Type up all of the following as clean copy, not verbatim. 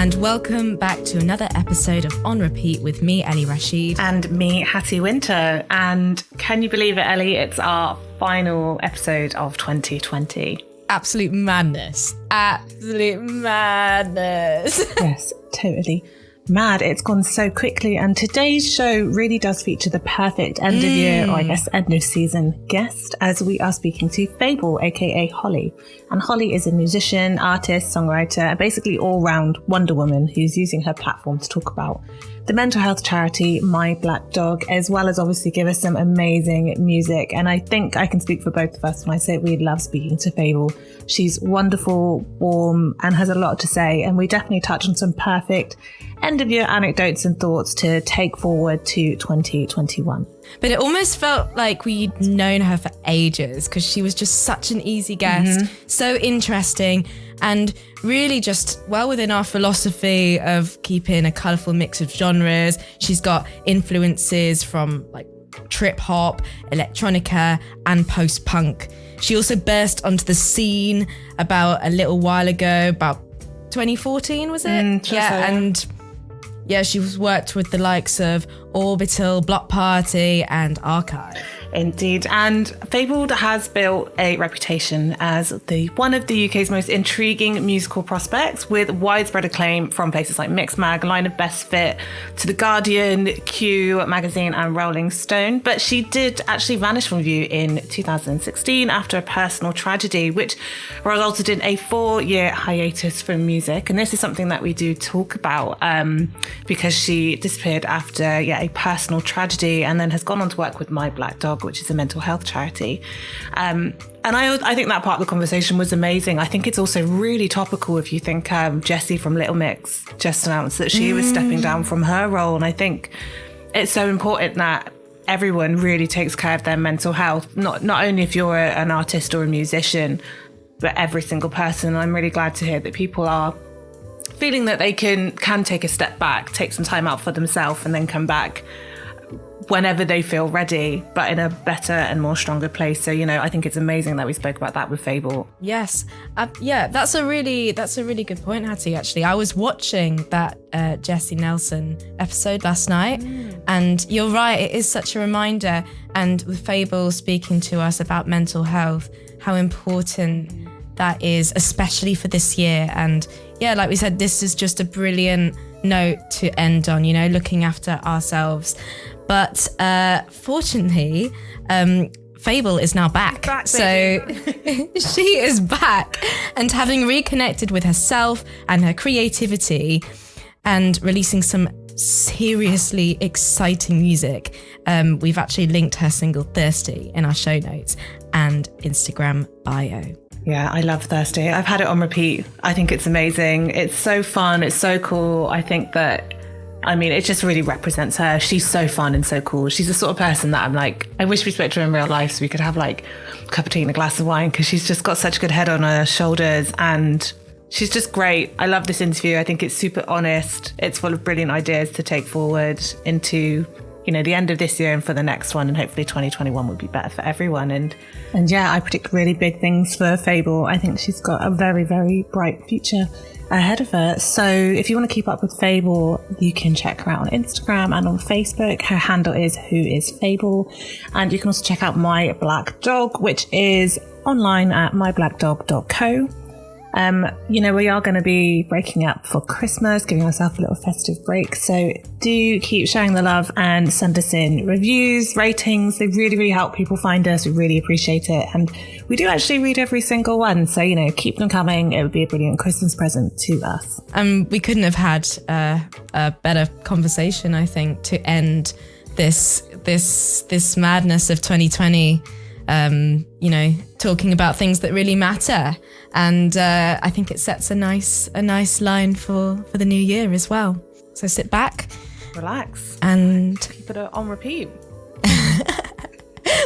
and welcome back to another episode of On Repeat with me, Ellie Rashid. And me, Hattie Winter. And can you believe it, Ellie? It's our final episode of 2020. Absolute madness. Absolute madness. Yes, totally mad. It's gone so quickly. And today's show really does feature the perfect end of year, or I guess end of season guest, as we are speaking to Fable AKA Holly. And Holly is a musician, artist, songwriter, and basically all-round Wonder Woman who's using her platform to talk about the mental health charity My Black Dog, as well as obviously give us some amazing music. And I think I can speak for both of us when I say we love speaking to Fable. She's wonderful, warm, and has a lot to say. And we definitely touch on some perfect end of year anecdotes and thoughts to take forward to 2021. But it almost felt like we'd known her for ages because she was just such an easy guest, so interesting, and really just well within our philosophy of keeping a colourful mix of genres. She's got influences from like trip hop, electronica, and post-punk. She also burst onto the scene about a little while ago, about 2014, was it? Yeah, she's worked with the likes of Orbital, Block Party, and Archive. Indeed. And Fable has built a reputation as one of the UK's most intriguing musical prospects, with widespread acclaim from places like MixMag, Line of Best Fit, to The Guardian, Q Magazine, and Rolling Stone. But she did actually vanish from view in 2016 after a personal tragedy, which resulted in a 4-year hiatus from music. And this is something that we do talk about because she disappeared after a personal tragedy, and then has gone on to work with My Black Dog, which is a mental health charity. And I think that part of the conversation was amazing. I think it's also really topical if you think Jessie from Little Mix just announced that she was stepping down from her role. And I think it's so important that everyone really takes care of their mental health, not only if you're an artist or a musician, but every single person. And I'm really glad to hear that people are feeling that they can take a step back, take some time out for themselves, and then come back whenever they feel ready, but in a better and more stronger place. So, I think it's amazing that we spoke about that with Fable. Yes. That's a really good point, Hattie, actually. I was watching that Jessie Nelson episode last night, and you're right, it is such a reminder. And with Fable speaking to us about mental health, how important that is, especially for this year. And like we said, this is just a brilliant note to end on, looking after ourselves. But fortunately, Fable is now back. So she is back, and having reconnected with herself and her creativity and releasing some seriously exciting music. We've actually linked her single Thirsty in our show notes and Instagram bio. Yeah, I love Thirsty. I've had it on repeat. I think it's amazing. It's so fun. It's so cool. I think that, it just really represents her. She's so fun and so cool. She's the sort of person that I'm like, I wish we spoke to her in real life so we could have like a cup of tea and a glass of wine, because she's just got such a good head on her shoulders and she's just great. I love this interview. I think it's super honest. It's full of brilliant ideas to take forward into, the end of this year and for the next one, and hopefully 2021 will be better for everyone. And I predict really big things for Fable. I think she's got a very, very bright future ahead of her. So if you want to keep up with Fable, you can check her out on Instagram and on Facebook. Her handle is whoisfable. And you can also check out My Black Dog, which is online at myblackdog.co. We are going to be breaking up for Christmas, giving ourselves a little festive break. So do keep sharing the love and send us in reviews, ratings. They really, really help people find us. We really appreciate it. And we do actually read every single one. So, keep them coming. It would be a brilliant Christmas present to us. We couldn't have had a better conversation, I think, to end this madness of 2020. Talking about things that really matter. And I think it sets a nice line for the new year as well. So sit back, relax, and keep it on repeat.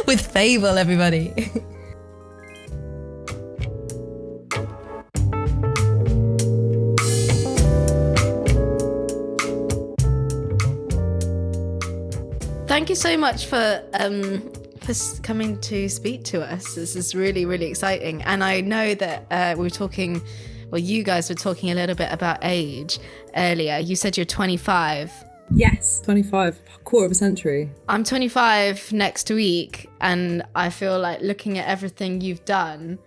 With Fable, everybody. Thank you so much for coming to speak to us. This is really, really exciting. And I know that we were talking well, you guys were talking a little bit about age earlier. You said you're 25. Yes, 25, quarter of a century. I'm 25 next week, and I feel like looking at everything you've done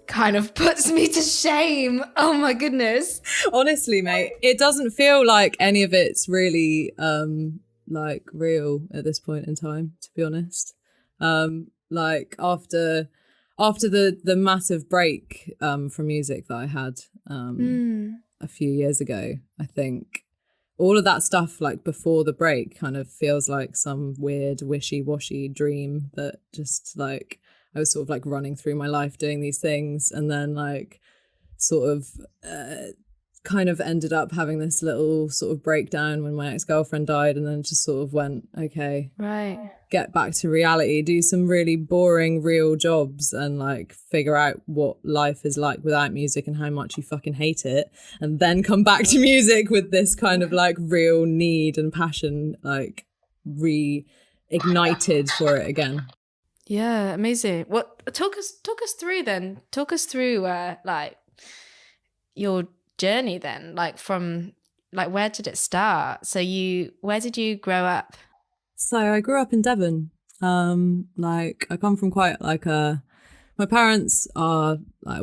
kind of puts me to shame. Oh my goodness. Honestly, mate, it doesn't feel like any of it's really like real at this point in time, to be honest. Like after the massive break from music that I had a few years ago, I think all of that stuff like before the break kind of feels like some weird wishy-washy dream that just like I was sort of like running through my life doing these things, and then like sort of kind of ended up having this little sort of breakdown when my ex-girlfriend died, and then just sort of went, okay, right, get back to reality, do some really boring real jobs and like figure out what life is like without music and how much you fucking hate it, and then come back to music with this kind of like real need and passion like reignited for it again. Yeah, amazing. What talk us through then. Talk us through like your journey then, like from like where did it start? So where did you grow up? So I grew up in Devon. Like I come from quite like my parents are like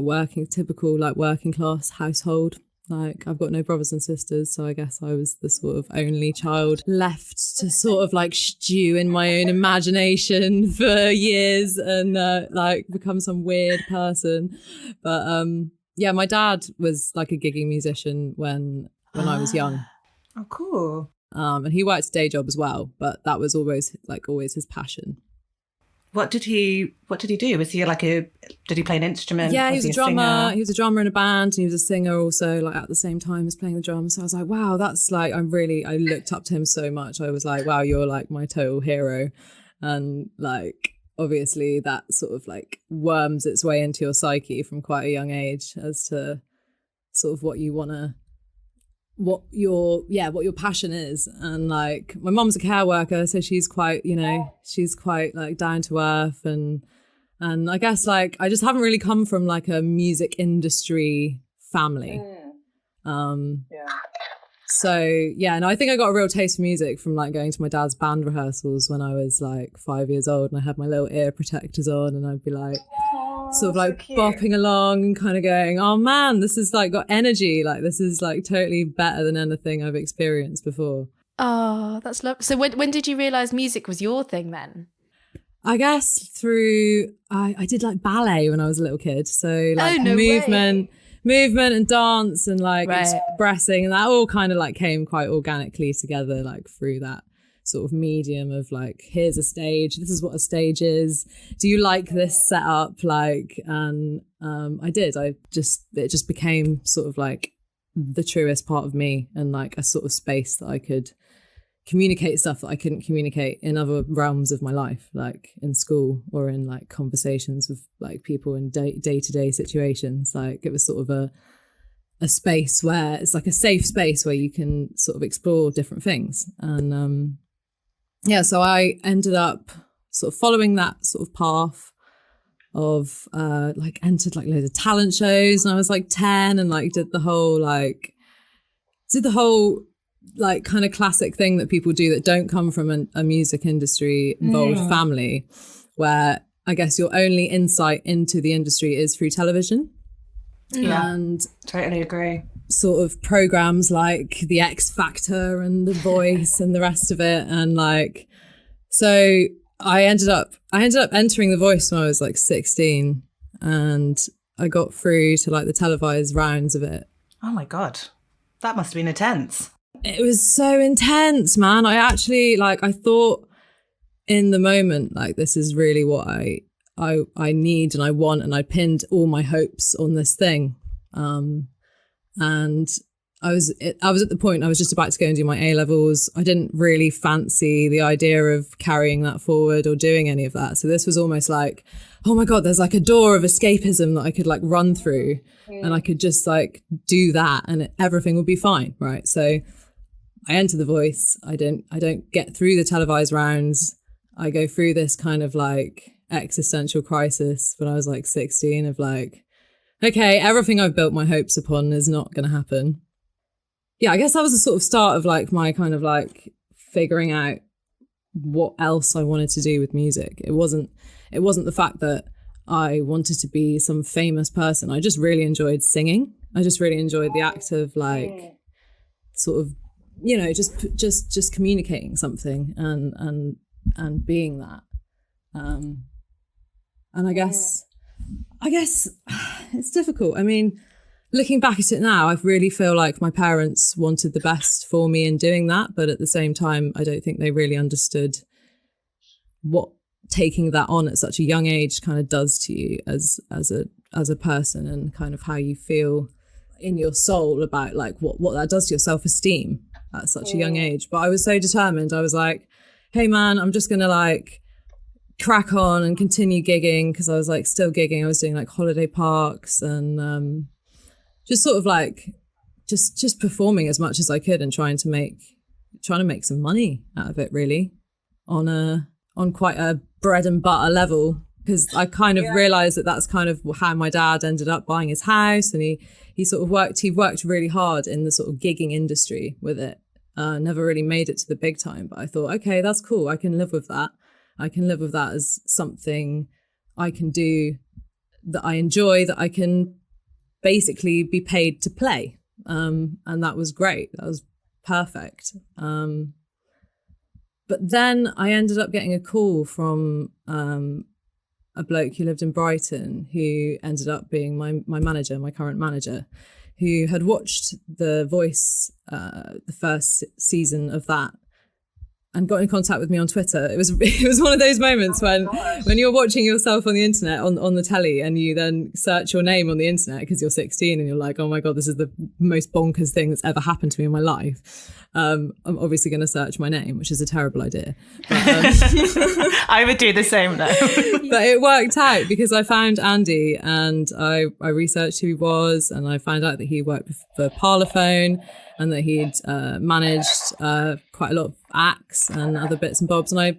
typical working class household. Like I've got no brothers and sisters, so I guess I was the sort of only child left to sort of like stew in my own imagination for years and like become some weird person. But yeah, my dad was like a gigging musician when I was young. Oh, cool. And he worked a day job as well, but that was always his passion. What did he do? Was he did he play an instrument? Yeah, he was a drummer. Singer? He was a drummer in a band, and he was a singer also, like at the same time as playing the drums. So I was like, wow, that's like, I looked up to him so much. I was like, wow, you're like my total hero. And like, obviously that sort of like worms its way into your psyche from quite a young age as to sort of what your passion is. And like my mum's a care worker, so she's quite like down to earth, and I guess like I just haven't really come from like a music industry family. So yeah, and I think I got a real taste for music from like going to my dad's band rehearsals when I was like 5 years old, and I had my little ear protectors on, and I'd be like sort of like so bopping along and kind of going, oh man, this is like got energy, like this is like totally better than anything I've experienced before. Oh, that's lovely. So when did you realize music was your thing then? I guess through I did like ballet when I was a little kid, so like movement and dance and like expressing, and that all kind of like came quite organically together, like through that sort of medium of like, here's a stage, this is what a stage is, do you like this setup, like, and it just became sort of like the truest part of me, and like a sort of space that I could communicate stuff that I couldn't communicate in other realms of my life, like in school or in like conversations with like people in day-to-day situations. Like it was sort of a space where it's like a safe space where you can sort of explore different things. And so I ended up sort of following that sort of path of like entered like loads of talent shows when I was like 10, and like did the whole like kind of classic thing that people do that don't come from a music industry involved family, where I guess your only insight into the industry is through television. Yeah, and totally agree. Sort of programs like The X Factor and The Voice and the rest of it. And like, so I ended up entering The Voice when I was like 16, and I got through to like the televised rounds of it. Oh my God, that must have been intense. It was so intense, man. I actually I thought in the moment, like, this is really what I need and I want, and I pinned all my hopes on this thing. And I was at the point I was just about to go and do my A-levels. I didn't really fancy the idea of carrying that forward or doing any of that. So this was almost like, oh my God, there's like a door of escapism that I could like run through, and I could just like do that and everything would be fine, right? So I enter The Voice. I don't get through the televised rounds. I go through this kind of like existential crisis when I was like 16 of like, okay, everything I've built my hopes upon is not going to happen. Yeah, I guess that was the sort of start of like my kind of like figuring out what else I wanted to do with music. It wasn't the fact that I wanted to be some famous person. I just really enjoyed singing. I just really enjoyed the act of like sort of, you know, just communicating something and being that. And I guess it's difficult. I mean, looking back at it now, I really feel like my parents wanted the best for me in doing that, but at the same time, I don't think they really understood what taking that on at such a young age kind of does to you as a person, and kind of how you feel in your soul about like what that does to your self-esteem at such a young age. But I was so determined. I was like, hey man, I'm just gonna like crack on and continue gigging, because I was like still gigging. I was doing like holiday parks and just sort of like just performing as much as I could and trying to make some money out of it, really, on quite a bread and butter level, because I kind of realized that that's kind of how my dad ended up buying his house, and he worked really hard in the sort of gigging industry with it. Never really made it to the big time, but I thought, okay, that's cool. I can live with that. I can live with that as something I can do that I enjoy, that I can basically be paid to play. And that was great. That was perfect. But then I ended up getting a call from a bloke who lived in Brighton, who ended up being my manager, my current manager, who had watched The Voice, the first season of that, and got in contact with me on Twitter. It was one of those moments when you're watching yourself on the internet, on the telly, and you then search your name on the internet because you're 16 and you're like, oh my God, this is the most bonkers thing that's ever happened to me in my life. I'm obviously going to search my name, which is a terrible idea. But, I would do the same though. But it worked out because I found Andy and I researched who he was, and I found out that he worked for Parlophone and that he'd managed quite a lot of acts and other bits and bobs. And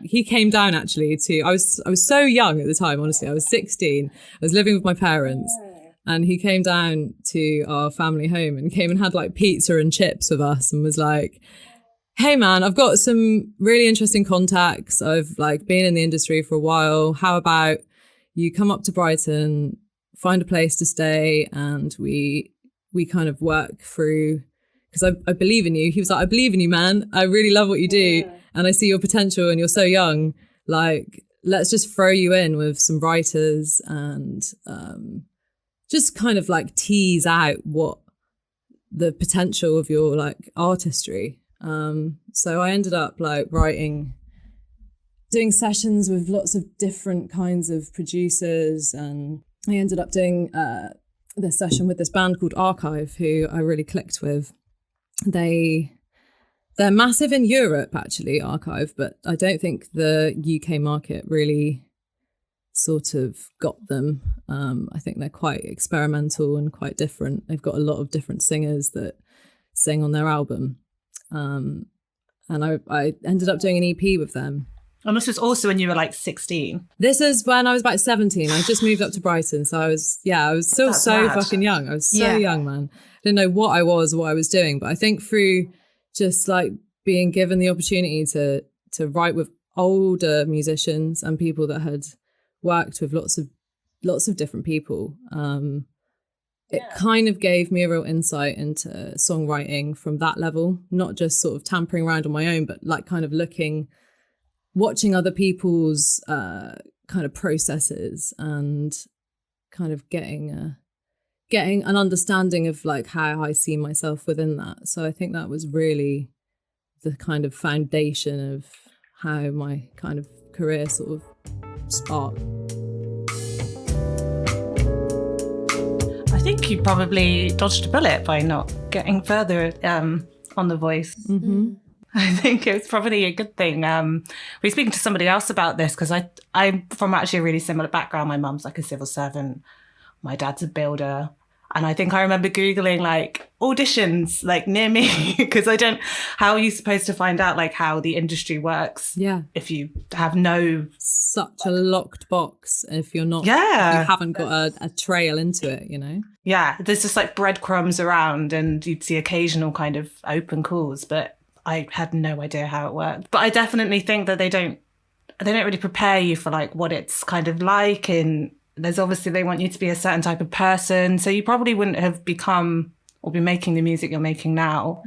he came down actually to, I was so young at the time, honestly. I was 16. I was living with my parents. And he came down to our family home and came and had like pizza and chips with us and was like, hey man, I've got some really interesting contacts. I've like been in the industry for a while. How about you come up to Brighton, find a place to stay, and we kind of work through, because I believe in you. He was like, I believe in you, man. I really love what you do. And I see your potential and you're so young. Like, let's just throw you in with some writers and just kind of like tease out what the potential of your like artistry. So I ended up like doing sessions with lots of different kinds of producers, and I ended up doing this session with this band called Archive, who I really clicked with. They're massive in Europe, actually, Archive, but I don't think the UK market really sort of got them. I think they're quite experimental and quite different. They've got a lot of different singers that sing on their album. And I ended up doing an EP with them. And this was also when you were like 16. This is when I was about 17. I just moved up to Brighton. So I was still so fucking young. I was so young, man. I didn't know what I was doing. But I think through just like being given the opportunity to write with older musicians and people that had worked with lots of different people, it kind of gave me a real insight into songwriting from that level, not just sort of tampering around on my own, but like kind of watching other people's kind of processes and kind of getting an understanding of like how I see myself within that. So I think that was really the kind of foundation of how my kind of career sort of sparked. I think you probably dodged a bullet by not getting further on The Voice. Mm-hmm. I think it's probably a good thing. We were speaking to somebody else about this because I'm from actually a really similar background. My mum's like a civil servant. My dad's a builder. And I think I remember Googling like auditions like near me because how are you supposed to find out like how the industry works? Yeah. If you have no... Such a locked box if you're not, Yeah. if you haven't got a trail into it, you know? Yeah, there's just like breadcrumbs around and you'd see occasional kind of open calls, but I had no idea how it worked. But I definitely think that they don't really prepare you for like what it's kind of like, and there's obviously they want you to be a certain type of person, so you probably wouldn't have become or be making the music you're making now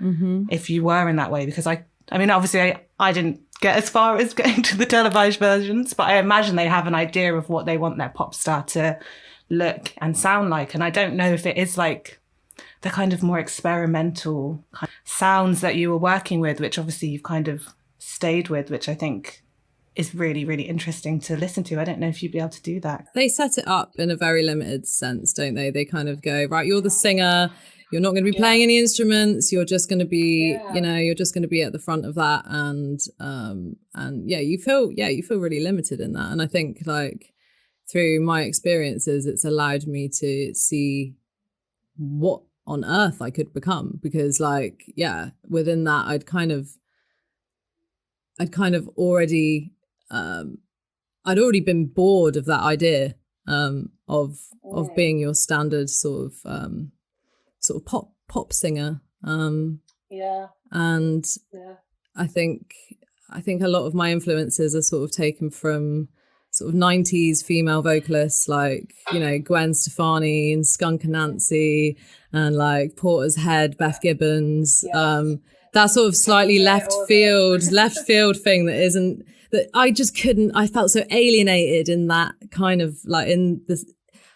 if you were in that way, because I mean obviously I didn't get as far as getting to the televised versions, but I imagine they have an idea of what they want their pop star to look and sound like, and I don't know if it is like the kind of more experimental kind of sounds that you were working with, which obviously you've kind of stayed with, which I think is really, really interesting to listen to. I don't know if you'd be able to do that. They set it up in a very limited sense, don't they? They kind of go, right, you're the singer, you're not going to be playing any instruments, you're just going to be, you're just going to be at the front of that. And you feel really limited in that. And I think like through my experiences, it's allowed me to see what on earth I could become, because like, within that, I'd kind of already, I'd already been bored of that idea of being your standard sort of pop singer. And I think a lot of my influences are sort of taken from sort of 90s female vocalists like, Gwen Stefani and Skunk Anansie and like Porter's Head, Beth Gibbons. That sort of slightly left field thing that I just couldn't, I felt so alienated in that kind of like in this,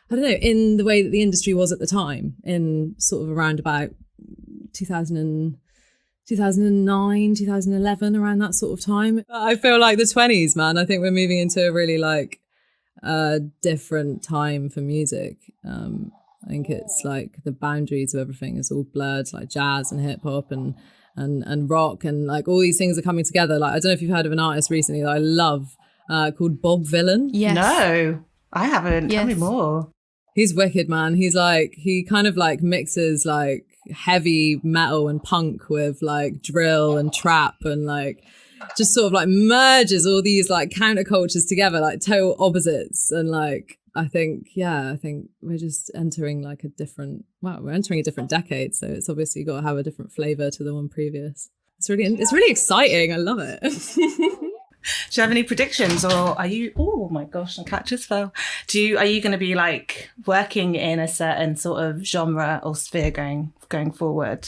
I don't know, in the way that the industry was at the time, in sort of around about 2009, 2011, around that sort of time. I feel like the 20s, man. I think we're moving into a really like different time for music. I think it's like the boundaries of everything is all blurred, like jazz and hip hop and rock, and like all these things are coming together. Like I don't know if you've heard of an artist recently that I love called Bob Vylan. Yes. No, I haven't. Yes. Tell me more. He's wicked, man. He kind of like mixes like heavy metal and punk with like drill and trap, and like just sort of like merges all these like countercultures together, like total opposites. And like I think we're just entering like we're entering a different decade, so it's obviously got to have a different flavor to the one previous. It's really exciting. I love it. Do you have any predictions, or are you, oh my gosh, my cat just fell. Are you going to be like working in a certain sort of genre or sphere going forward?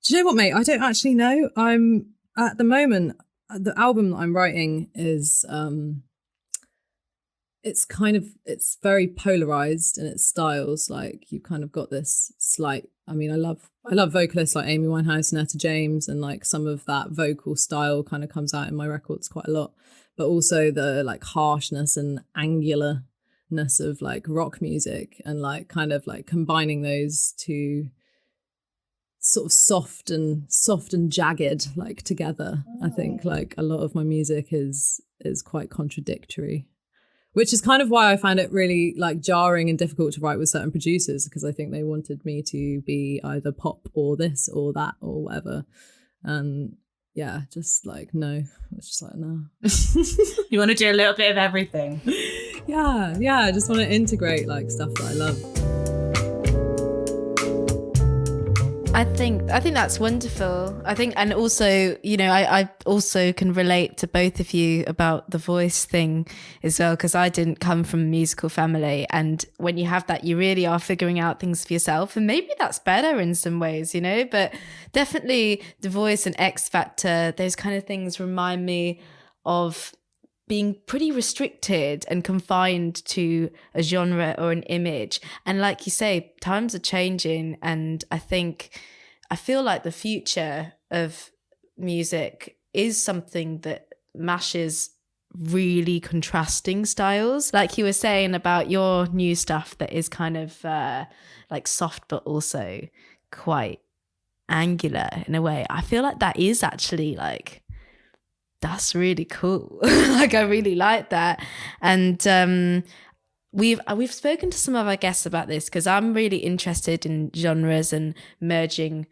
Do you know what, mate? I don't actually know. I'm at the moment, the album that I'm writing is, it's very polarized in its styles. Like you've kind of got this slight, I mean, I love vocalists like Amy Winehouse and Etta James, and like some of that vocal style kind of comes out in my records quite a lot, but also the like harshness and angularness of like rock music, and like kind of like combining those two sort of soft and jagged like together. I think like a lot of my music is quite contradictory, which is kind of why I found it really like jarring and difficult to write with certain producers, because I think they wanted me to be either pop or this or that or whatever. And yeah, just like, no, it's just like, no. You want to do a little bit of everything. Yeah. I just want to integrate like stuff that I love. I think that's wonderful. I think, and also, I also can relate to both of you about the voice thing as well, because I didn't come from a musical family, and when you have that, you really are figuring out things for yourself, and maybe that's better in some ways, but definitely the voice and X Factor, those kind of things remind me of being pretty restricted and confined to a genre or an image. And like you say, times are changing, and I feel like the future of music is something that mashes really contrasting styles. Like you were saying about your new stuff that is kind of like soft, but also quite angular in a way. I feel like that is actually like, that's really cool. Like I really like that. And we've spoken to some of our guests about this because I'm really interested in genres and merging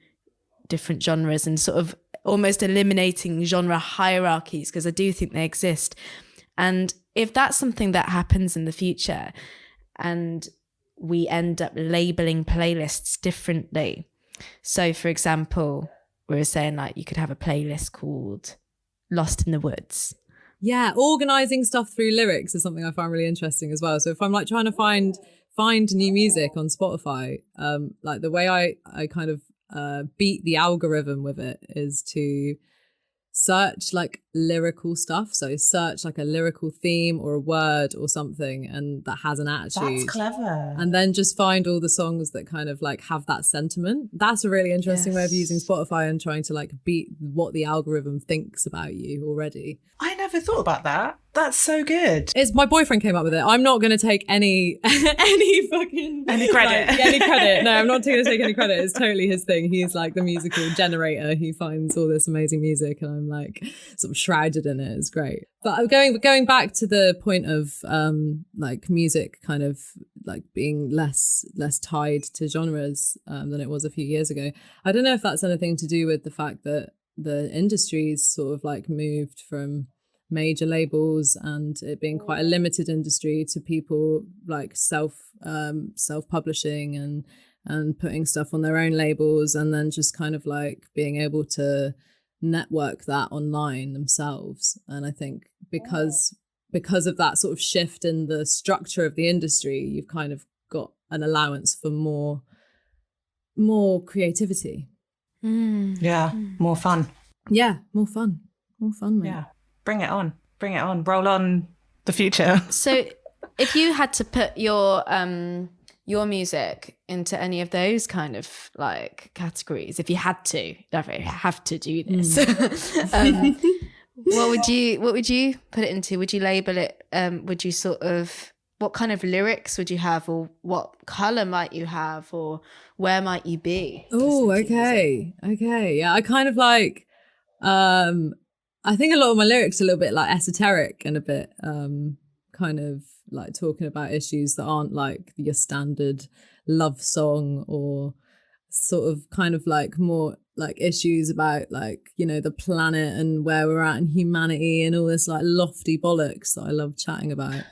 different genres and sort of almost eliminating genre hierarchies, because I do think they exist. And if that's something that happens in the future and we end up labeling playlists differently. So for example, we were saying like you could have a playlist called Lost in the Woods. Yeah, organizing stuff through lyrics is something I find really interesting as well. So if I'm like trying to find new music on Spotify, like the way I kind of beat the algorithm with it is to search like lyrical stuff. So search like a lyrical theme or a word or something, and that has an attitude. That's clever. And then just find all the songs that kind of like have that sentiment. That's a really interesting way of using Spotify and trying to like beat what the algorithm thinks about you already. I never thought about that. That's so good. It's my boyfriend came up with it. I'm not going to take any credit. Like, any credit. No, I'm not going to take any credit. It's totally his thing. He's like the musical generator. He finds all this amazing music, and I'm like sort of shrouded in it. It's great. But going back to the point of like music kind of like being less tied to genres than it was a few years ago. I don't know if that's anything to do with the fact that the industry's sort of like moved from major labels and it being quite a limited industry to people like self-publishing and putting stuff on their own labels, and then just kind of like being able to network that online themselves. And I think because of that sort of shift in the structure of the industry, you've kind of got an allowance for more creativity. Yeah, more fun. Yeah, more fun, mate. Yeah, bring it on, roll on the future. So if you had to put your music into any of those kind of like categories, if you had to, never have to do this, what would you put it into? Would you label it? Would you sort of, what kind of lyrics would you have, or what color might you have, or where might you be? Oh, okay. Yeah, I kind of like, I think a lot of my lyrics are a little bit like esoteric and a bit kind of like talking about issues that aren't like your standard love song, or sort of kind of like more like issues about like, you know, the planet and where we're at in humanity and all this like lofty bollocks that I love chatting about.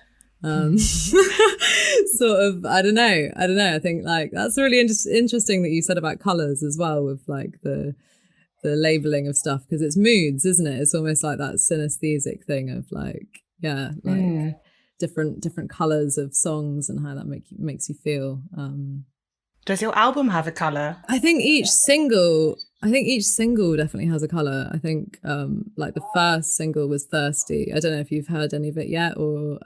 Sort of, I don't know. I think like that's really interesting that you said about colors as well, with like the labeling of stuff, because it's moods, isn't it? It's almost like that synesthetic thing of like, yeah, like different colors of songs and how that makes you feel. Does your album have a color? I think each single definitely has a color. I think like the first single was Thirsty. I don't know if you've heard any of it yet, or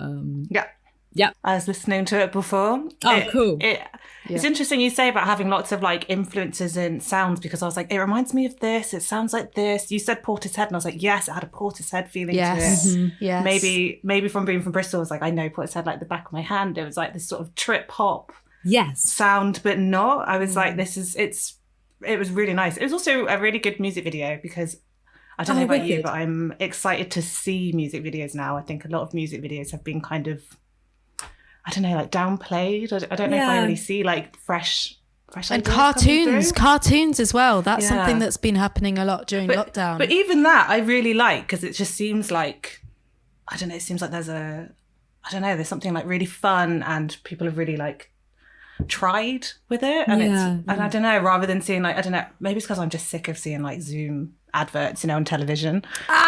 yeah. I was listening to it before. Cool. It's interesting you say about having lots of like influences in sounds, because I was like, it reminds me of this, it sounds like this. You said Portishead and I was like, yes, it had a Portishead feeling to it. Mm-hmm. Yes. Maybe from being from Bristol, I was like, I know Portishead like the back of my hand. It was like this sort of trip hop sound, but not. I was like, it was really nice. It was also a really good music video, because I don't know about you, but I'm excited to see music videos now. I think a lot of music videos have been kind of, I don't know, like downplayed. I don't know if I really see like fresh and cartoons as well. That's something that's been happening a lot during lockdown. But even that I really like, because it just seems like, I don't know, it seems like there's something like really fun and people have really like tried with it, and and I don't know, rather than seeing like, I don't know, maybe it's because I'm just sick of seeing like Zoom adverts, you know, on television.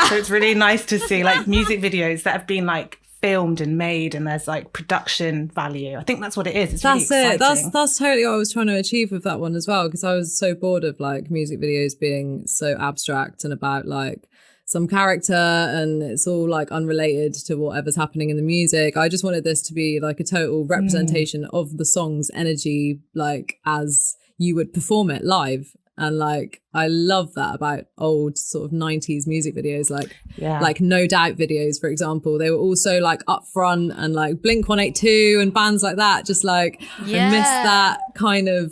So it's really nice to see like music videos that have been like filmed and made, and there's like production value. I think that's what it is. It's that's really exciting. That's totally what I was trying to achieve with that one as well, because I was so bored of like music videos being so abstract and about like some character, and it's all like unrelated to whatever's happening in the music. I just wanted this to be like a total representation of the song's energy, like as you would perform it live. And like, I love that about old sort of 90s music videos, like No Doubt videos, for example. They were also like upfront, and like Blink 182 and bands like that. Just like, I miss that kind of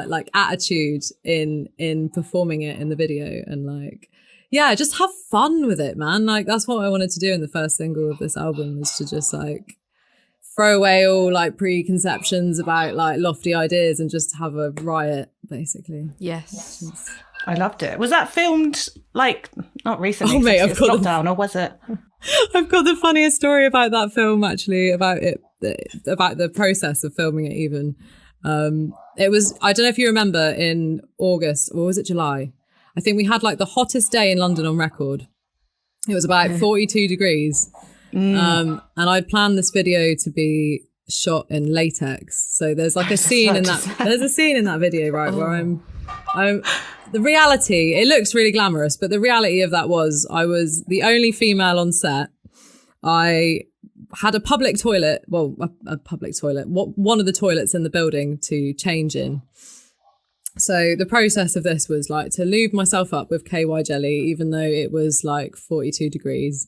like attitude in performing it in the video, and like, yeah, just have fun with it, man. Like, that's what I wanted to do in the first single of this album, was to just like throw away all like preconceptions about like lofty ideas and just have a riot, basically. Yes. I loved it. Was that filmed like not recently? Oh, mate, I've got lockdown, or was it? I've got the funniest story about that film, actually, about the process of filming it. Even it was, I don't know if you remember, in August, or was it July? I think we had like the hottest day in London on record. It was about 42 degrees. And I'd planned this video to be shot in latex. So there's like a scene in that video, right, where I'm the reality, it looks really glamorous, but the reality of that was I was the only female on set. I had a public toilet, a public toilet, one of the toilets in the building to change in. So the process of this was like to lube myself up with KY jelly, even though it was like 42 degrees,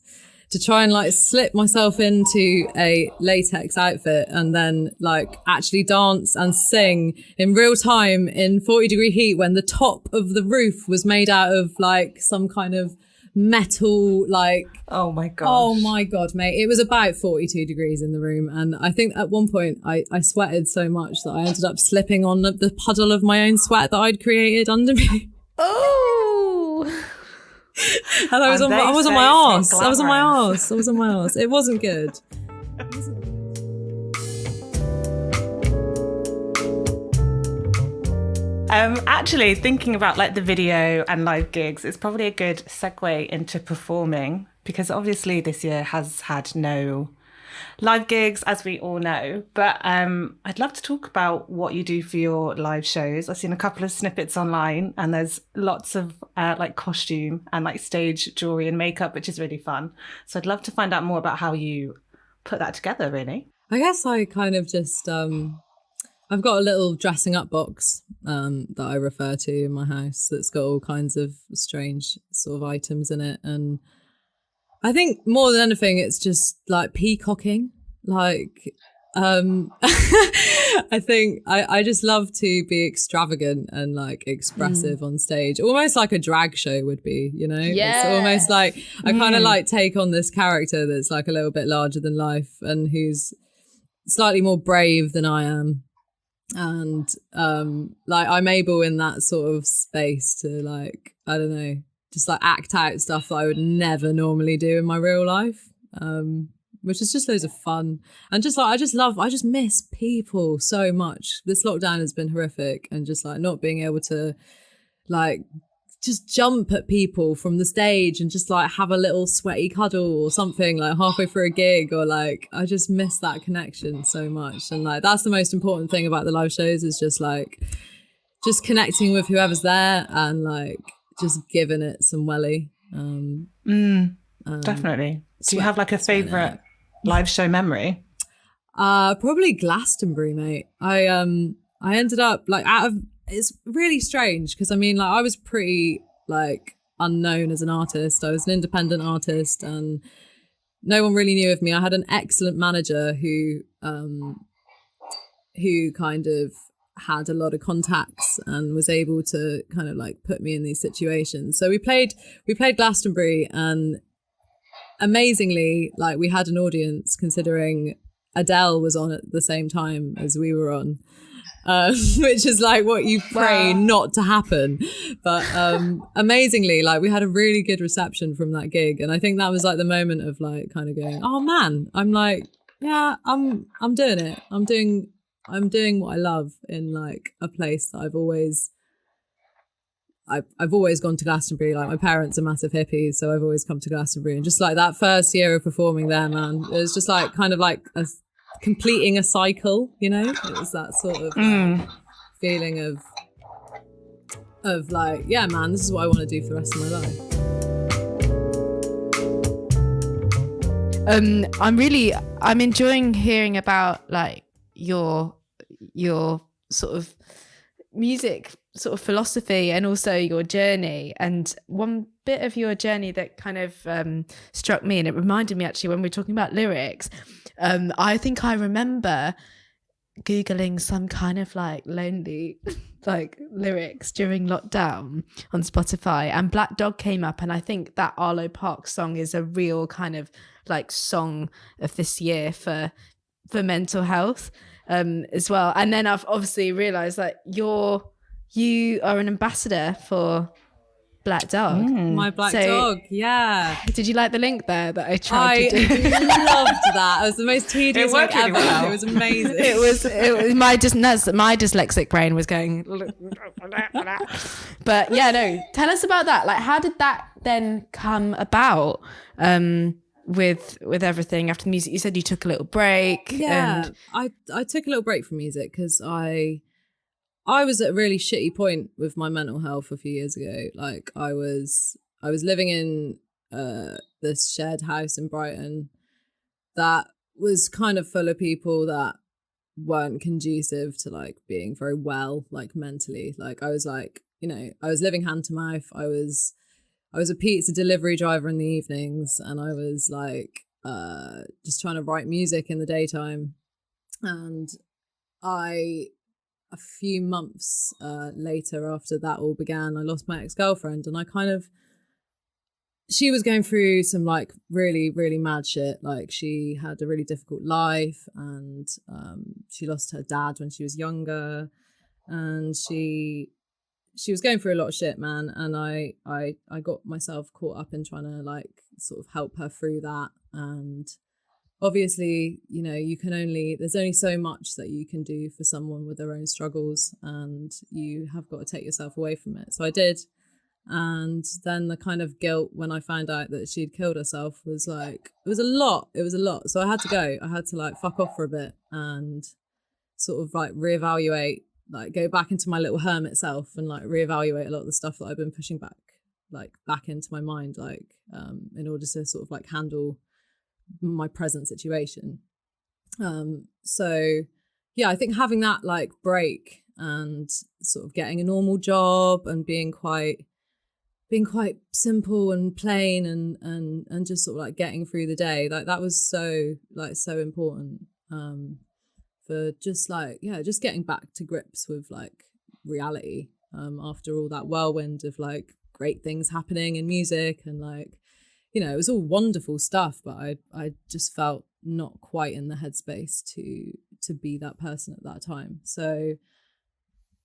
to try and like slip myself into a latex outfit and then like actually dance and sing in real time in 40-degree heat when the top of the roof was made out of like some kind of metal, like, oh my god, mate, it was about 42 degrees in the room, and I think at one point I sweated so much that I ended up slipping on the puddle of my own sweat that I'd created under me. And I was on my arse. It wasn't good. Actually, thinking about like the video and live gigs, it's probably a good segue into performing, because obviously this year has had no live gigs, as we all know. But I'd love to talk about what you do for your live shows. I've seen a couple of snippets online, and there's lots of like costume and like stage jewelry and makeup, which is really fun. So I'd love to find out more about how you put that together, really. I guess I kind of just I've got a little dressing up box that I refer to in my house that's got all kinds of strange sort of items in it. And I think more than anything, it's just like peacocking. Like, I think I just love to be extravagant and like expressive on stage, almost like a drag show would be, you know? Yes. It's almost like I kind of like take on this character that's like a little bit larger than life and who's slightly more brave than I am. And like I'm able in that sort of space to like, I don't know, just like act out stuff that I would never normally do in my real life, which is just loads of fun. And just like I just miss people so much. This lockdown has been horrific, and just like not being able to like just jump at people from the stage and just like have a little sweaty cuddle or something like halfway through a gig, or like I just miss that connection so much. And like that's the most important thing about the live shows, is just like just connecting with whoever's there and like just giving it some welly. Definitely. Do you have like a favourite live show memory? Probably Glastonbury, mate. I ended up like it's really strange because I mean, like I was pretty like unknown as an artist. I was an independent artist and no one really knew of me. I had an excellent manager who kind of had a lot of contacts and was able to kind of like put me in these situations. So we played Glastonbury, and amazingly, like we had an audience, considering Adele was on at the same time as we were on. Which is like what you pray not to happen, but amazingly, like we had a really good reception from that gig, and I think that was like the moment of like kind of going, oh man, I'm like, yeah, I'm doing it. I'm doing what I love in like a place that I've always gone to Glastonbury. Like my parents are massive hippies, so I've always come to Glastonbury, and just like that first year of performing there, man, it was just like kind of like completing a cycle, you know. It was that sort of feeling of like, yeah man, this is what I want to do for the rest of my life. I'm enjoying hearing about like your sort of music sort of philosophy and also your journey. And one bit of your journey that kind of struck me, and it reminded me actually when we were talking about lyrics, I think I remember Googling some kind of like lonely like lyrics during lockdown on Spotify, and Black Dog came up, and I think that Arlo Parks song is a real kind of like song of this year for for mental health as well. And then I've obviously realized that you are an ambassador for Black Dog. My black dog, yeah. Did you like the link there that I tried to do? Loved that. It was the most tedious link ever. Well. It was amazing. It was my dyslexic brain was going. But yeah, no. Tell us about that. Like, how did that then come about? With everything after the music, you said you took a little break. Yeah, and I took a little break from music because I was at a really shitty point with my mental health a few years ago. Like I was living in this shared house in Brighton that was kind of full of people that weren't conducive to like being very well, like mentally. Like I was like, I was living hand to mouth. I was a pizza delivery driver in the evenings, and I was like just trying to write music in the daytime. And a few months later, after that all began, I lost my ex-girlfriend, and she was going through some like really, really mad shit. Like she had a really difficult life, and she lost her dad when she was younger, and she was going through a lot of shit, man. And I got myself caught up in trying to like sort of help her through that. And obviously, there's only so much that you can do for someone with their own struggles, and you have got to take yourself away from it. So I did. And then the kind of guilt when I found out that she'd killed herself was like, it was a lot. So I had to go. I had to like fuck off for a bit and sort of like reevaluate, like go back into my little hermit self and like reevaluate a lot of the stuff that I've been pushing back into my mind, like in order to sort of like handle my present situation. So yeah, I think having that like break and sort of getting a normal job and being quite simple and plain and just sort of like getting through the day, like that was so important for just like, just getting back to grips with like reality after all that whirlwind of like great things happening in music, and like, it was all wonderful stuff, but I just felt not quite in the headspace to be that person at that time. So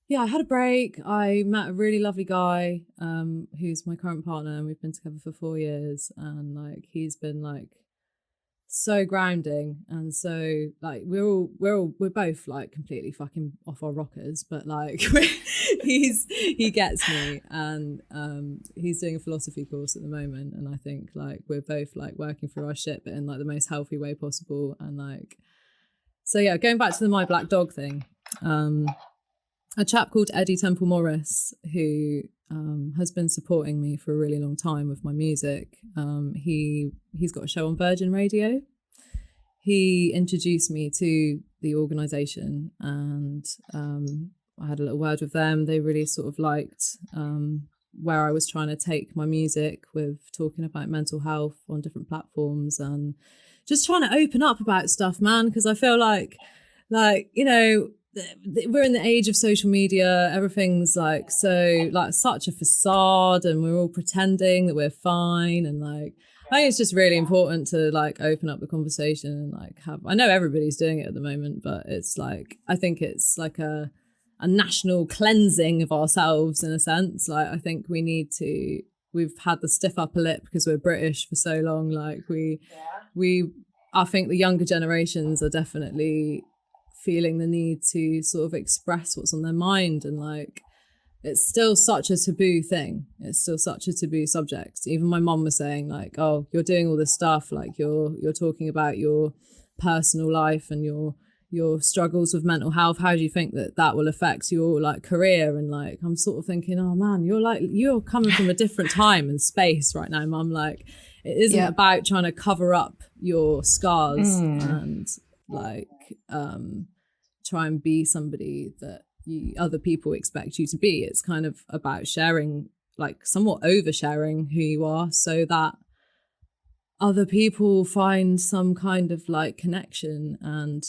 yeah, I had a break. I met a really lovely guy who's my current partner, and we've been together for 4 years, and like he's been like so grounding, and so like we're both like completely fucking off our rockers, but like he gets me, and he's doing a philosophy course at the moment, and I think like we're both like working through our shit, but in like the most healthy way possible. And like, so yeah, going back to the My Black Dog thing, a chap called Eddie Temple Morris, who has been supporting me for a really long time with my music. He's got a show on Virgin Radio. He introduced me to the organisation, and I had a little word with them. They really sort of liked where I was trying to take my music with talking about mental health on different platforms and just trying to open up about stuff, man, because I feel like we're in the age of social media. Everything's like so like such a facade, and we're all pretending that we're fine. And like, I think it's just really important to like open up the conversation and like I know everybody's doing it at the moment, but it's like, I think it's like a national cleansing of ourselves in a sense. Like, I think we've had the stiff upper lip because we're British for so long. Like I think the younger generations are definitely feeling the need to sort of express what's on their mind, and like it's still such a taboo thing. It's still such a taboo subject. Even my mom was saying like, oh, you're doing all this stuff, like you're talking about your personal life and your struggles with mental health. How do you think that will affect your like career? And like, I'm sort of thinking, oh man, you're coming from a different time and space right now, Mum. Like, it isn't about trying to cover up your scars and like try and be somebody that other people expect you to be. It's kind of about sharing, like somewhat oversharing who you are, so that other people find some kind of like connection, and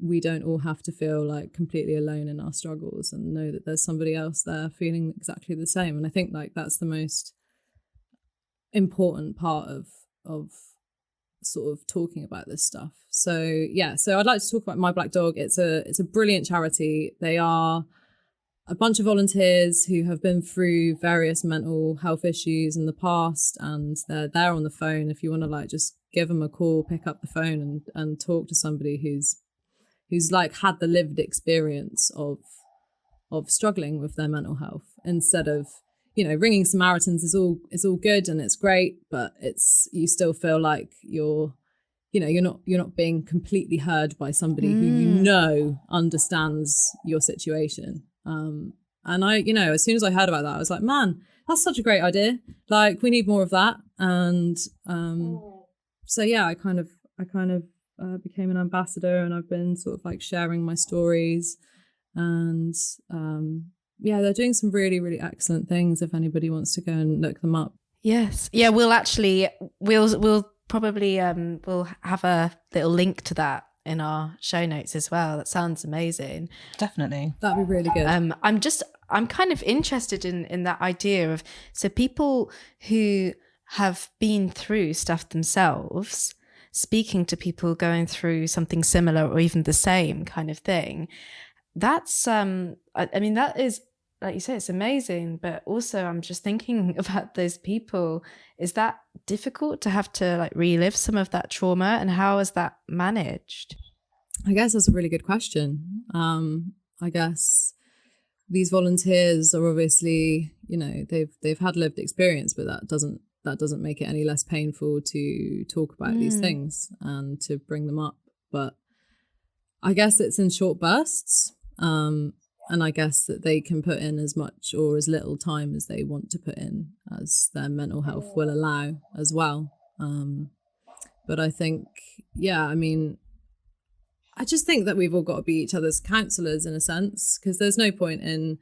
we don't all have to feel like completely alone in our struggles, and know that there's somebody else there feeling exactly the same. And I think like that's the most important part of sort of talking about this stuff. So yeah, so I'd like to talk about My Black Dog. It's a brilliant charity. They are a bunch of volunteers who have been through various mental health issues in the past, and they're there on the phone. If you want to like just give them a call, pick up the phone and talk to somebody who's like had the lived experience of struggling with their mental health, instead of, you know, ringing Samaritans is all good and it's great, but you still feel like you're not being completely heard by somebody who you know understands your situation. And I, you know, as soon as I heard about that, I was like, man, that's such a great idea. Like, we need more of that. And so yeah, I kind of became an ambassador, and I've been sort of like sharing my stories, and yeah, they're doing some really, really excellent things if anybody wants to go and look them up. Yes. Yeah, we'll probably we'll have a little link to that in our show notes as well. That sounds amazing. Definitely. That'd be really good. I'm kind of interested in that idea of, so people who have been through stuff themselves, speaking to people going through something similar or even the same kind of thing. That's I mean, that is, like you say, it's amazing, but also I'm just thinking about those people. Is that difficult to have to like relive some of that trauma, and how is that managed? I guess that's a really good question. I guess these volunteers are obviously, you know, they've had lived experience, but that doesn't make it any less painful to talk about these things and to bring them up. But I guess it's in short bursts. And I guess that they can put in as much or as little time as they want to put in, as their mental health will allow as well. But I think, yeah, I mean, I just think that we've all got to be each other's counsellors in a sense, because there's no point in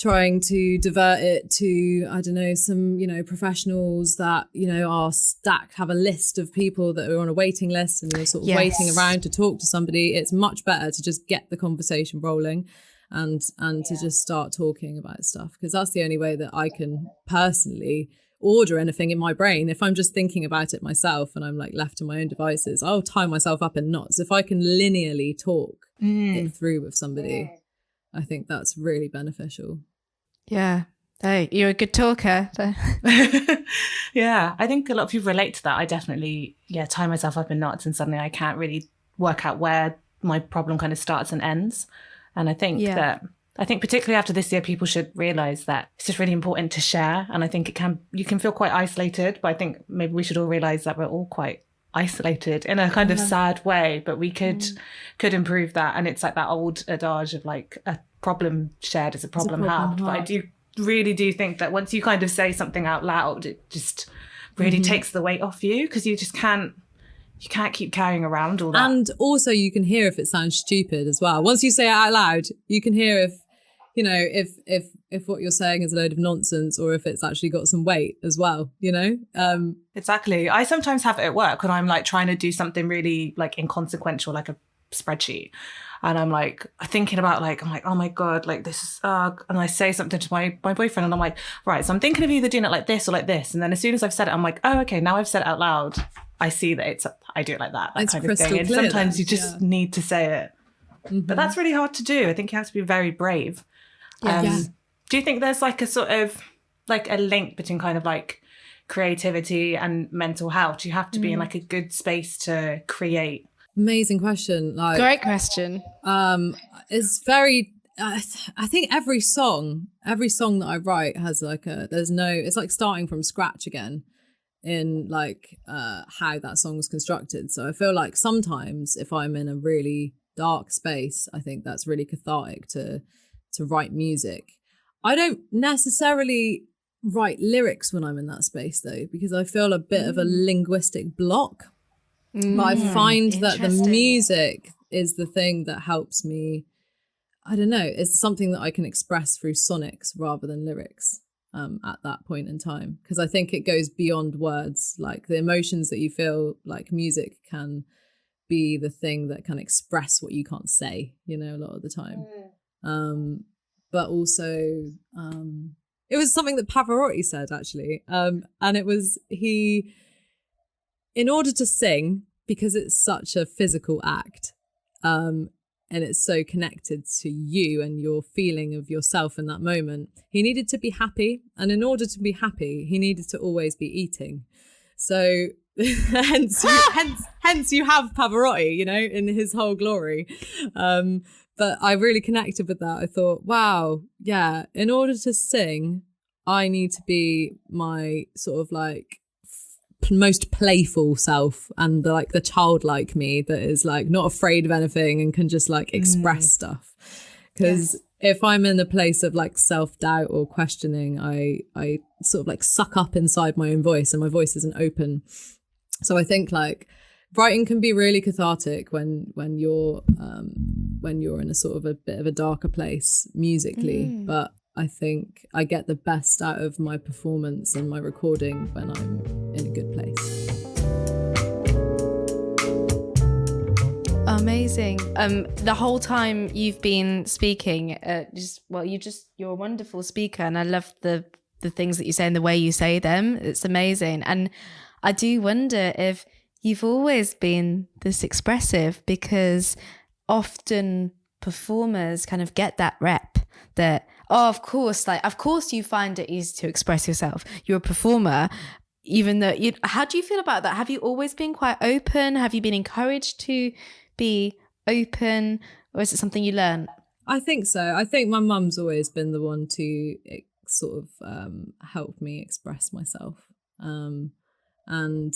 trying to divert it to, I don't know, some, you know, professionals that, you know, are stacked, have a list of people that are on a waiting list, and you're sort of waiting around to talk to somebody. It's much better to just get the conversation rolling and to just start talking about stuff, because that's the only way that I can personally order anything in my brain. If I'm just thinking about it myself and I'm like left to my own devices, I'll tie myself up in knots. If I can linearly talk it through with somebody, I think that's really beneficial. Yeah. Hey, you're a good talker. Yeah, I think a lot of people relate to that. I definitely, tie myself up in knots, and suddenly I can't really work out where my problem kind of starts and ends. And I think particularly after this year, people should realise that it's just really important to share. And I think you can feel quite isolated, but I think maybe we should all realise that we're all quite isolated in a kind of sad way, but we could improve that. And it's like that old adage of like, a problem shared is a problem halved. But I really do think that once you kind of say something out loud, it just really takes the weight off you, because you just can't keep carrying around all that. And also you can hear if it sounds stupid as well. Once you say it out loud, you can hear if, you know, if what you're saying is a load of nonsense, or if it's actually got some weight as well, you know? Exactly. I sometimes have it at work when I'm like trying to do something really like inconsequential, like a spreadsheet. And I'm like thinking about I'm like, oh my God, like this is, and I say something to my boyfriend, and I'm like, right, so I'm thinking of either doing it like this or like this. And then as soon as I've said it, I'm like, oh, okay, now I've said it out loud, I see that I do it like that it's kind of thing. And sometimes you just need to say it. But that's really hard to do. I think you have to be very brave. Do you think there's like a sort of like a link between kind of like creativity and mental health? Do you have to be in like a good space to create? Amazing question. Great question. It's very, I think every song that I write has like it's like starting from scratch again in like how that song was constructed. So I feel like sometimes if I'm in a really dark space, I think that's really cathartic to write music. I don't necessarily write lyrics when I'm in that space though, because I feel a bit of a linguistic block. But I find that the music is the thing that helps me, I don't know, it's something that I can express through sonics rather than lyrics at that point in time. Because I think it goes beyond words, like the emotions that you feel, like music can be the thing that can express what you can't say, you know, a lot of the time. But also, it was something that Pavarotti said actually. And it was, he in order to sing, because it's such a physical act, and it's so connected to you and your feeling of yourself in that moment, he needed to be happy. And in order to be happy, he needed to always be eating. So hence you have Pavarotti, you know, in his whole glory. But I really connected with that. I thought, wow, yeah, in order to sing, I need to be my sort of like most playful self, and the childlike me that is like not afraid of anything and can just like express stuff. Because if I'm in a place of like self-doubt or questioning, I sort of like suck up inside my own voice, and my voice isn't open. So I think like writing can be really cathartic when you're in a sort of a bit of a darker place musically, but I think I get the best out of my performance and my recording when I'm in a good place. Amazing. The whole time you've been speaking, you're a wonderful speaker, and I love the things that you say and the way you say them. It's amazing. And I do wonder if you've always been this expressive, because often performers kind of get that rep that, of course you find it easy to express yourself. You're a performer, even though how do you feel about that? Have you always been quite open? Have you been encouraged to be open, or is it something you learn? I think so. I think my mum's always been the one to sort of help me express myself. And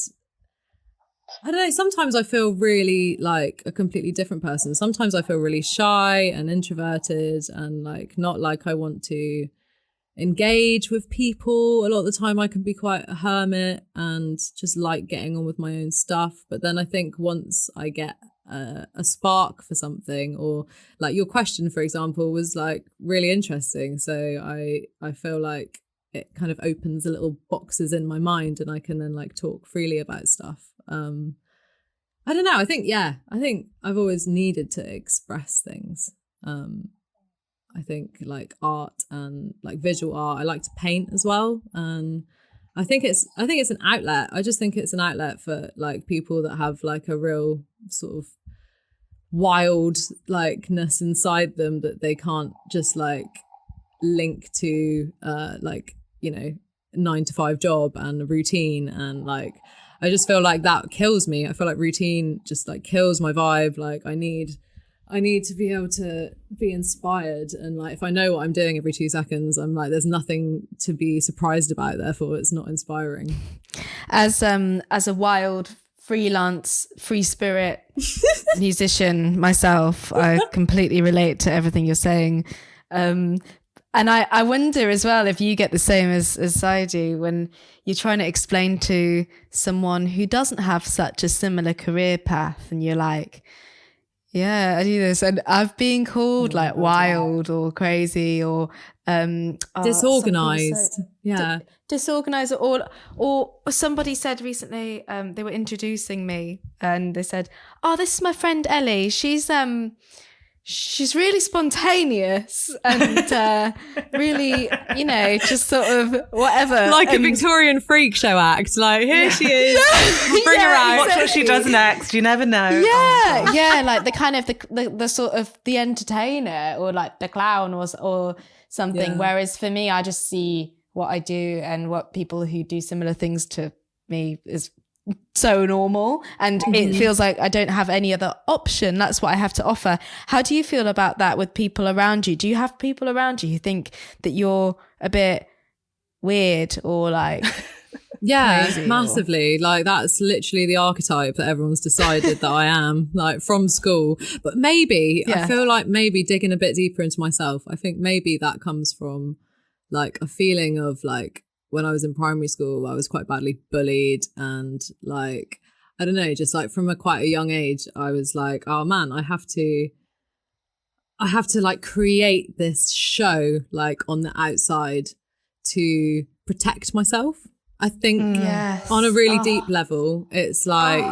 I don't know, sometimes I feel really like a completely different person. Sometimes I feel really shy and introverted and like not like I want to engage with people. A lot of the time I can be quite a hermit and just like getting on with my own stuff. But then I think once I get a spark for something, or like your question, for example, was like really interesting. So I feel like it kind of opens the little boxes in my mind, and I can then like talk freely about stuff. I don't know. I think I've always needed to express things. I think like art and like visual art, I like to paint as well. And I think it's an outlet. I just think it's an outlet for like people that have like a real sort of wild likeness inside them that they can't just like link to like, you know, 9-to-5 job and a routine. And like I just feel like that kills me. I feel like routine just like kills my vibe. Like I need to be able to be inspired, and like if I know what I'm doing every 2 seconds, I'm like there's nothing to be surprised about, therefore it's not inspiring. As a wild freelance free spirit musician myself, I completely relate to everything you're saying. And I wonder as well if you get the same as I do when you're trying to explain to someone who doesn't have such a similar career path, and you're like, yeah, I do this, and I've been called like wild or crazy or disorganized. Disorganized, or somebody said recently, they were introducing me and they said, oh, this is my friend Ellie. She's really spontaneous and really, you know, just sort of whatever. Like a Victorian freak show act. Like, here she is. Bring her out. Watch what she does next. You never know. Yeah, like the kind of the sort of the entertainer or like the clown or something. Yeah. Whereas for me, I just see what I do and what people who do similar things to me is so normal, and it feels like I don't have any other option. That's what I have to offer. How do you feel about that with people around you? Do you have people around you who think that you're a bit weird or like crazy massively? Like that's literally the archetype that everyone's decided that I am, like from school. But maybe I feel like maybe digging a bit deeper into myself, I think maybe that comes from like a feeling of like when I was in primary school, I was quite badly bullied, and like, I don't know, just like from quite a young age, I was like, oh man, I have to like create this show like on the outside to protect myself. I think on a really deep level, it's like,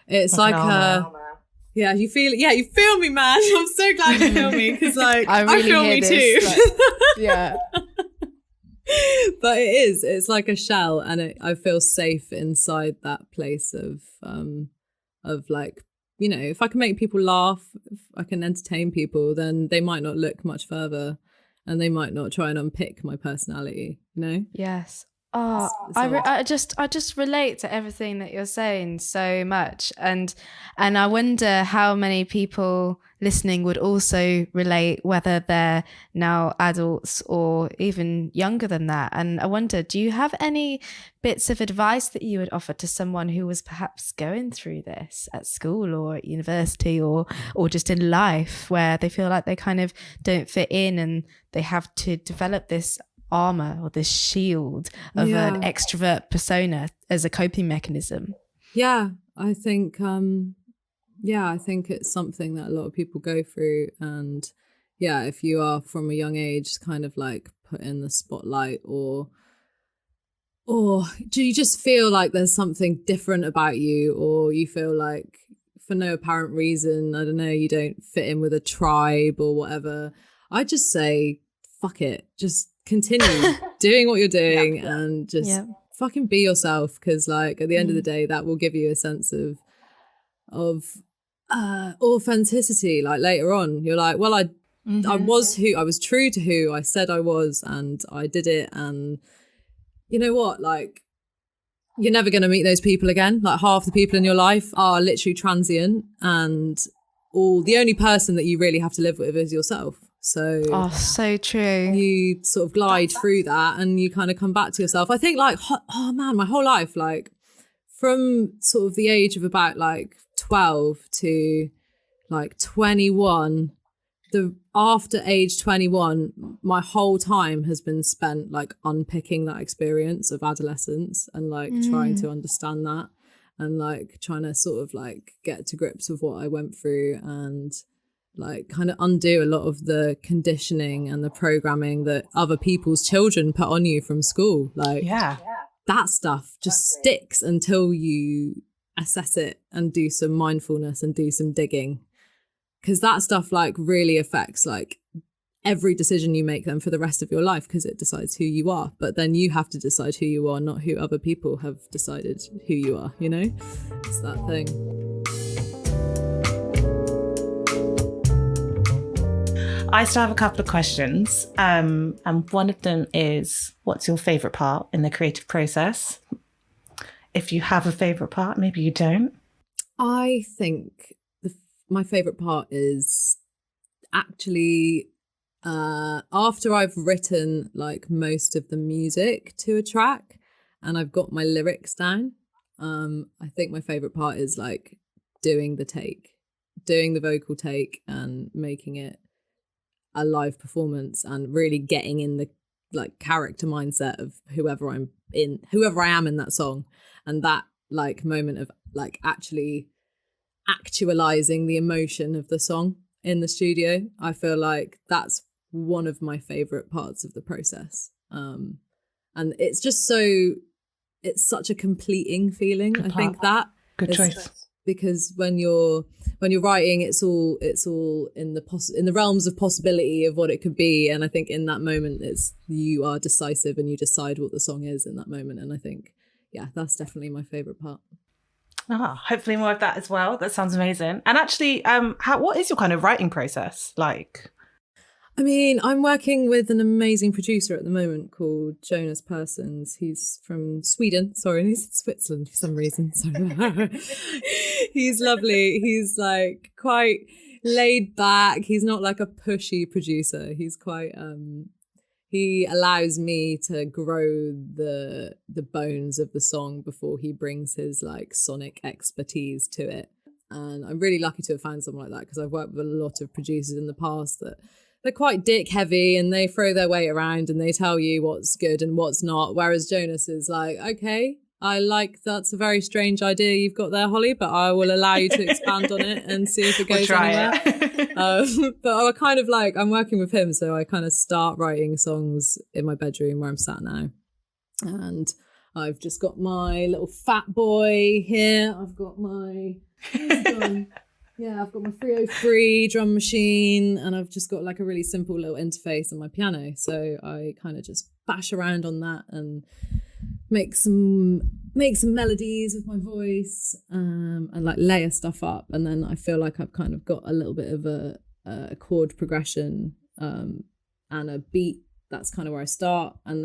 yeah, you feel me, man. I'm so glad you feel me, because like I feel me too. Like, yeah. But it's like a shell, and I feel safe inside that place of like, you know, if I can make people laugh, if I can entertain people, then they might not look much further, and they might not try and unpick my personality, you know? Yes. Oh, I just relate to everything that you're saying so much, and I wonder how many people listening would also relate, whether they're now adults or even younger than that. And I wonder, do you have any bits of advice that you would offer to someone who was perhaps going through this at school or at university or just in life, where they feel like they kind of don't fit in and they have to develop this armor or this shield of an extrovert persona as a coping mechanism? I think I think it's something that a lot of people go through, and if you are from a young age kind of like put in the spotlight, or do you just feel like there's something different about you, or you feel like for no apparent reason, I don't know, you don't fit in with a tribe or whatever, I just say fuck it, just continue doing what you're doing and just fucking be yourself, because like at the end of the day that will give you a sense of authenticity. Like later on you're like, well, I was true to who I said I was, and I did it, and you know what, like you're never going to meet those people again. Like half the people in your life are literally transient, and the only person that you really have to live with is yourself. So so true. You sort of glide through that and you kind of come back to yourself. I think like, oh man, my whole life, like from sort of the age of about like 12 to like 21, after age 21, my whole time has been spent like unpicking that experience of adolescence and like trying to understand that, and like trying to sort of like get to grips with what I went through, and like kind of undo a lot of the conditioning and the programming that other people's children put on you from school. Like that stuff just sticks until you assess it and do some mindfulness and do some digging, because that stuff like really affects like every decision you make then for the rest of your life, because it decides who you are. But then you have to decide who you are, not who other people have decided who you are, you know? It's that thing. I still have a couple of questions, and one of them is, what's your favourite part in the creative process? If you have a favourite part, maybe you don't. I think my favourite part is actually after I've written like most of the music to a track and I've got my lyrics down. I think my favourite part is like doing the vocal take and making it a live performance, and really getting in the like character mindset of whoever I am in that song, and that like moment of like actually actualizing the emotion of the song in the studio. I feel like that's one of my favorite parts of the process, and it's just it's such a completing feeling. I think that good choice, because when you're writing, it's all in the realms of possibility of what it could be, and I think in that moment you are decisive and you decide what the song is in that moment, and I think that's definitely my favorite part. Hopefully more of that as well. That sounds amazing. And actually, what is your kind of writing process like? I mean, I'm working with an amazing producer at the moment called Jonas Persons. He's from Sweden. Sorry, he's in Switzerland for some reason. He's lovely. He's like quite laid back. He's not like a pushy producer. He's quite he allows me to grow the bones of the song before he brings his like sonic expertise to it. And I'm really lucky to have found someone like that, because I've worked with a lot of producers in the past that they're quite dick heavy and they throw their weight around and they tell you what's good and what's not. Whereas Jonas is like, okay, that's a very strange idea you've got there, Holly, but I will allow you to expand on it and see if it goes anywhere. But I kind of like, I'm working with him, so I kind of start writing songs in my bedroom where I'm sat now. And I've just got my little fat boy here. I've got my... I've got my 303 drum machine, and I've just got like a really simple little interface on my piano. So I kind of just bash around on that and make some melodies with my voice, and like layer stuff up. And then I feel like I've kind of got a little bit of a chord progression and a beat. That's kind of where I start. And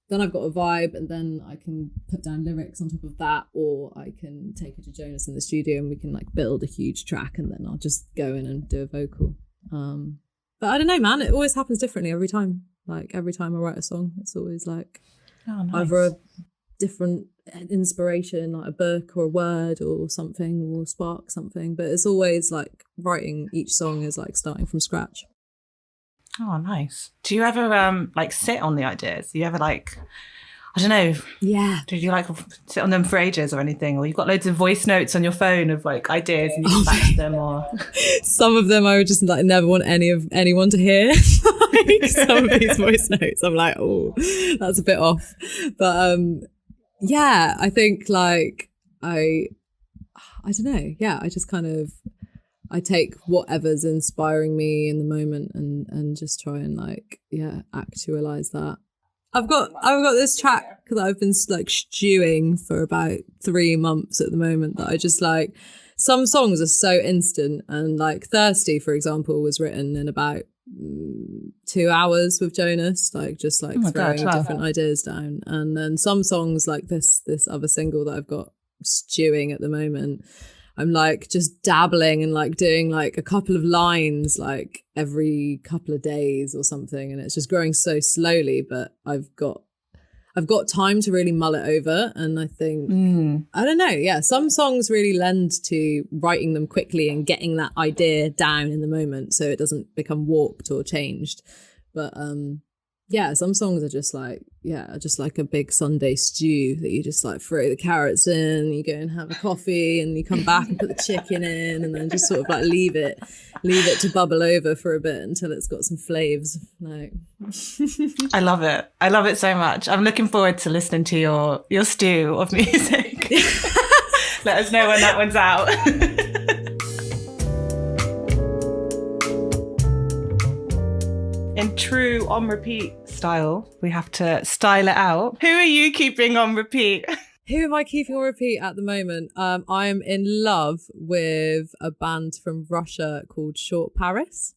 then I've got a vibe, and then I can put down lyrics on top of that, or I can take it to Jonas in the studio and we can like build a huge track, and then I'll just go in and do a vocal. But I don't know, man, it always happens differently every time. Like every time I write a song, it's always like either a different inspiration, like a book or a word or something, or spark something. But it's always like writing each song is like starting from scratch. Oh, nice. Do you ever like sit on the ideas? Do you ever like, I don't know. Yeah. Do you like sit on them for ages or anything? Or you've got loads of voice notes on your phone of like ideas and you come back to them, or some of them I would just like never want anyone to hear. Like some of these voice notes, I'm like, oh, that's a bit off. But yeah, I think like I don't know. Yeah, I just kind of I take whatever's inspiring me in the moment and just try and like actualize that. I've got this track that I've been like stewing for about 3 months at the moment, that I just like. Some songs are so instant, and like Thirsty, for example, was written in about 2 hours with Jonas, like just like throwing different ideas down. And then some songs like this other single that I've got stewing at the moment, I'm like just dabbling and like doing like a couple of lines like every couple of days or something, and it's just growing so slowly, but I've got time to really mull it over. And I think I don't know, yeah, some songs really lend to writing them quickly and getting that idea down in the moment so it doesn't become warped or changed. But yeah, some songs are just like a big Sunday stew that you just like throw the carrots in, you go and have a coffee, and you come back and put the chicken in, and then just sort of like leave it to bubble over for a bit until it's got some flavors. Like I love it so much. I'm looking forward to listening to your stew of music. Let us know when that one's out. In true on repeat style, we have to style it out. Who are you keeping on repeat? Who am I keeping on repeat at the moment? I'm in love with a band from Russia called Short Paris.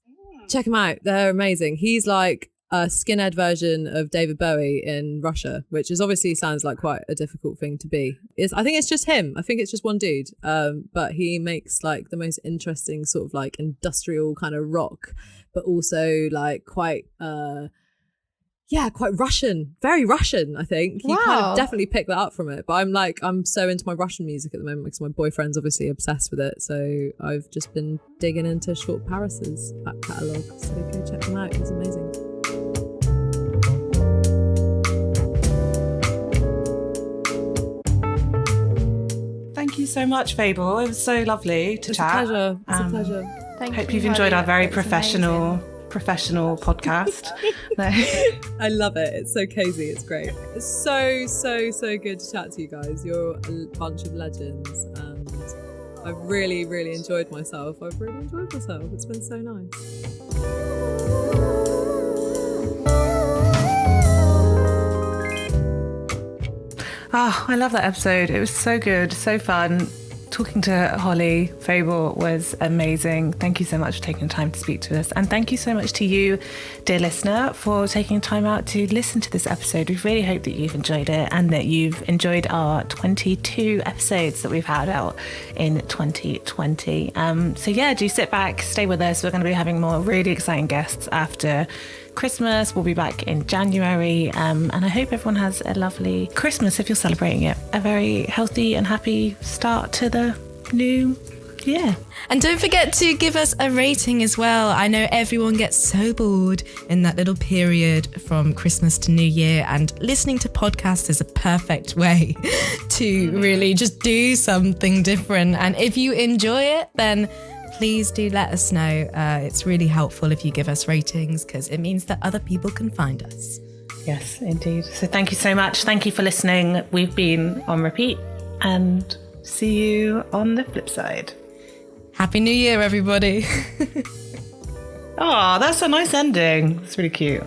Check them out. They're amazing. He's like a skinhead version of David Bowie in Russia, which is obviously sounds like quite a difficult thing to be. I think it's just him. I think it's just one dude. But he makes like the most interesting sort of like industrial kind of rock, but also like quite Russian, very Russian, I think. You kind of definitely picked that up from it. But I'm so into my Russian music at the moment because my boyfriend's obviously obsessed with it. So I've just been digging into Short Paris's back catalogue. So go check them out. It's amazing. Thank you so much, Fable. It was so lovely to chat. It's a pleasure. Hope you've enjoyed our very professional podcast. I love it. It's so cozy. It's great. It's so good to chat to you guys. You're a bunch of legends, and I've really, really enjoyed myself. It's been so nice. Oh, I love that episode. It was so good, so fun. Talking to Holly, Fable, was amazing. Thank you so much for taking the time to speak to us. And thank you so much to you, dear listener, for taking time out to listen to this episode. We really hope that you've enjoyed it and that you've enjoyed our 22 episodes that we've had out in 2020. So yeah, do sit back, stay with us. We're going to be having more really exciting guests after Christmas. We'll be back in January, and I hope everyone has a lovely Christmas if you're celebrating it. A very healthy and happy start to the new year. And don't forget to give us a rating as well. I know everyone gets so bored in that little period from Christmas to New Year, and listening to podcasts is a perfect way to really just do something different. And if you enjoy it, then please do let us know. It's really helpful if you give us ratings because it means that other people can find us. Yes, indeed. So thank you so much. Thank you for listening. We've been on repeat, and see you on the flip side. Happy New Year, everybody. Oh, that's a nice ending. It's really cute.